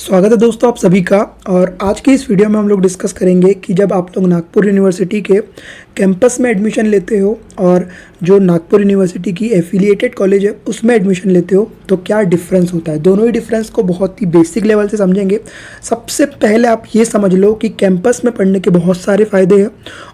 स्वागत है दोस्तों आप सभी का। और आज की इस वीडियो में हम लोग डिस्कस करेंगे कि जब आप लोग नागपुर यूनिवर्सिटी के कैंपस में एडमिशन लेते हो और जो नागपुर यूनिवर्सिटी की एफिलिएटेड कॉलेज है उसमें एडमिशन लेते हो तो क्या डिफरेंस होता है। दोनों ही डिफरेंस को बहुत ही बेसिक लेवल से समझेंगे। सबसे पहले आप ये समझ लो कि कैंपस में पढ़ने के बहुत सारे फ़ायदे हैं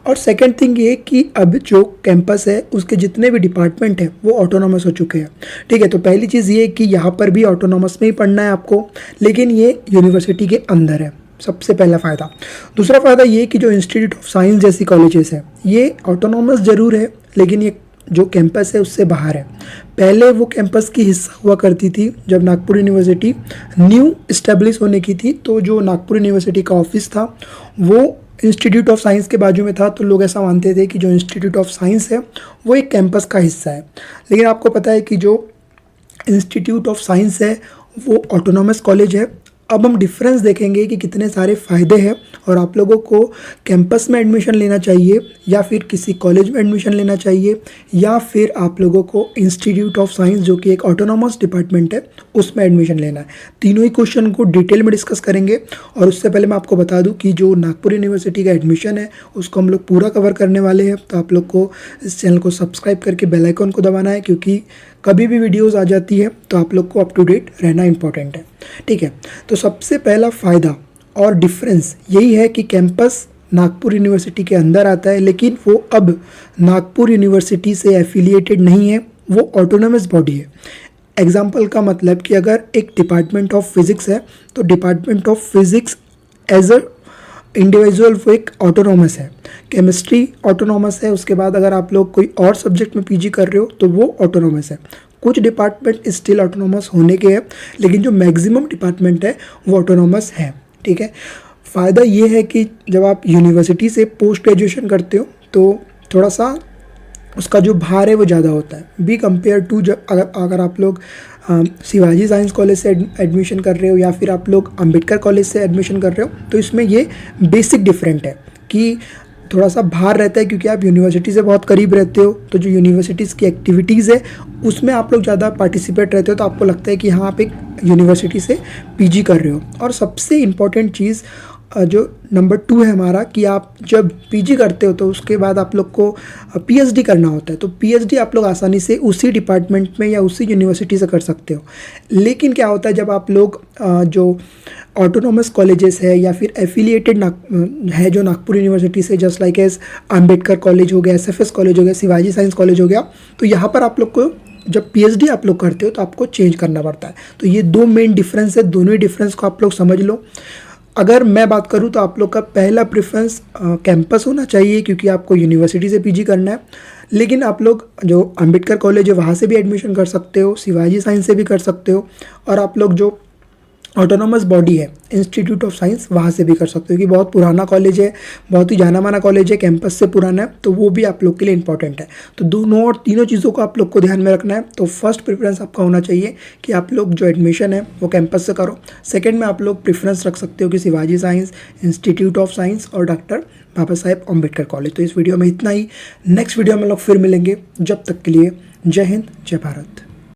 और सेकेंड थिंग ये कि अब जो कैंपस है उसके जितने भी डिपार्टमेंट हैं वो ऑटोनॉमस हो चुके हैं। ठीक है, तो पहली चीज़ ये कि यहाँ पर भी ऑटोनॉमस में ही पढ़ना है आपको, लेकिन ये यूनिवर्सिटी के अंदर है, सबसे पहला फ़ायदा। दूसरा फ़ायदा ये कि जो इंस्टीट्यूट ऑफ साइंस जैसी कॉलेजेस है ये ऑटोनॉमस ज़रूर है, लेकिन ये जो कैंपस है उससे बाहर है। पहले वो कैंपस की हिस्सा हुआ करती थी जब नागपुर यूनिवर्सिटी न्यू इस्टेब्लिश होने की थी, तो जो नागपुर यूनिवर्सिटी का ऑफिस था वो इंस्टीट्यूट ऑफ साइंस के बाजू में था, तो लोग ऐसा मानते थे कि जो इंस्टीट्यूट ऑफ साइंस है वो एक कैंपस का हिस्सा है। लेकिन आपको पता है कि जो इंस्टीट्यूट ऑफ साइंस है वो ऑटोनॉमस कॉलेज है। अब हम डिफरेंस देखेंगे कि कितने सारे फ़ायदे हैं और आप लोगों को कैंपस में एडमिशन लेना चाहिए या फिर किसी कॉलेज में एडमिशन लेना चाहिए या फिर आप लोगों को इंस्टीट्यूट ऑफ साइंस जो कि एक ऑटोनॉमस डिपार्टमेंट है उसमें एडमिशन लेना है। तीनों ही क्वेश्चन को डिटेल में डिस्कस करेंगे। और उससे पहले मैं आपको बता दूं कि जो नागपुर यूनिवर्सिटी का एडमिशन है उसको हम लोग पूरा कवर करने वाले हैं, तो आप लोग को इस चैनल को सब्सक्राइब करके बेल आइकन को दबाना है, क्योंकि कभी भी वीडियोस आ जाती है तो आप लोग को अप टू डेट रहना इंपॉर्टेंट है। ठीक है, तो सबसे पहला फ़ायदा और डिफरेंस यही है कि कैंपस नागपुर यूनिवर्सिटी के अंदर आता है, लेकिन वो अब नागपुर यूनिवर्सिटी से एफिलिएटेड नहीं है, वो ऑटोनॉमस बॉडी है। एग्जाम्पल का मतलब कि अगर एक डिपार्टमेंट ऑफ फिज़िक्स है तो department of physics as a individual वो एक ऑटोनॉमस है। केमिस्ट्री ऑटोनॉमस है, उसके बाद अगर आप लोग कोई और सब्जेक्ट में पीजी कर रहे हो तो वो ऑटोनॉमस है। कुछ डिपार्टमेंट स्टिल ऑटोनॉमस होने के हैं, लेकिन जो मैक्सिमम डिपार्टमेंट है वो ऑटोनॉमस है। ठीक है, फ़ायदा ये है कि जब आप यूनिवर्सिटी से पोस्ट ग्रेजुएशन करते हो तो थोड़ा सा उसका जो भार है वो ज़्यादा होता है बी कंपेयर टू जब अगर आप लोग शिवाजी साइंस कॉलेज से एडमिशन कर रहे हो या फिर आप लोग अंबेडकर कॉलेज से एडमिशन कर रहे हो, तो इसमें ये बेसिक डिफरेंट है कि थोड़ा सा भार रहता है क्योंकि आप यूनिवर्सिटी से बहुत करीब रहते हो। तो जो यूनिवर्सिटीज़ की एक्टिविटीज़ है उसमें आप लोग ज़्यादा पार्टिसिपेट रहते हो, तो आपको लगता है कि हाँ आप एक यूनिवर्सिटी से पीजी कर रहे हो। और सबसे इम्पॉर्टेंट चीज़ जो नंबर 2 है हमारा कि आप जब पीजी करते हो तो उसके बाद आप लोग को पीएचडी करना होता है, तो पीएचडी आप लोग आसानी से उसी डिपार्टमेंट में या उसी यूनिवर्सिटी से कर सकते हो। लेकिन क्या होता है जब आप लोग जो ऑटोनॉमस कॉलेजेस है या फिर एफिलिएटेड है जो नागपुर यूनिवर्सिटी से, just like as Ambedkar college हो गया, एसएफएस कॉलेज हो गया, शिवाजी साइंस कॉलेज हो गया, तो यहाँ पर आप लोग को जब पीएचडी आप लोग करते हो तो आपको चेंज करना पड़ता है। तो ये दो मेन डिफरेंस है, दोनों ही डिफरेंस को आप लोग समझ लो। अगर मैं बात करूं तो आप लोग का पहला प्रेफरेंस कैंपस होना चाहिए क्योंकि आपको यूनिवर्सिटी से पीजी करना है, लेकिन आप लोग जो अंबेडकर कॉलेज है वहाँ से भी एडमिशन कर सकते हो, शिवाजी साइंस से भी कर सकते हो, और आप लोग जो ऑटोनॉमस बॉडी है इंस्टीट्यूट ऑफ साइंस वहाँ से भी कर सकते हो कि बहुत पुराना कॉलेज है, बहुत ही जाना माना कॉलेज है, कैंपस से पुराना है, तो वो भी आप लोग के लिए इंपॉर्टेंट है। तो दोनों और तीनों चीज़ों को आप लोग को ध्यान में रखना है। तो फर्स्ट प्रेफरेंस आपका होना चाहिए कि आप लोग जो एडमिशन है वो कैंपस से करो। सेकेंड में आप लोग प्रेफरेंस रख सकते हो कि Shivaji science, institute of science और डॉक्टर बाबा साहेब अम्बेडकर कॉलेज। तो इस वीडियो में इतना ही, नेक्स्ट वीडियो में लोग फिर मिलेंगे। जब तक के लिए जय हिंद, जय भारत।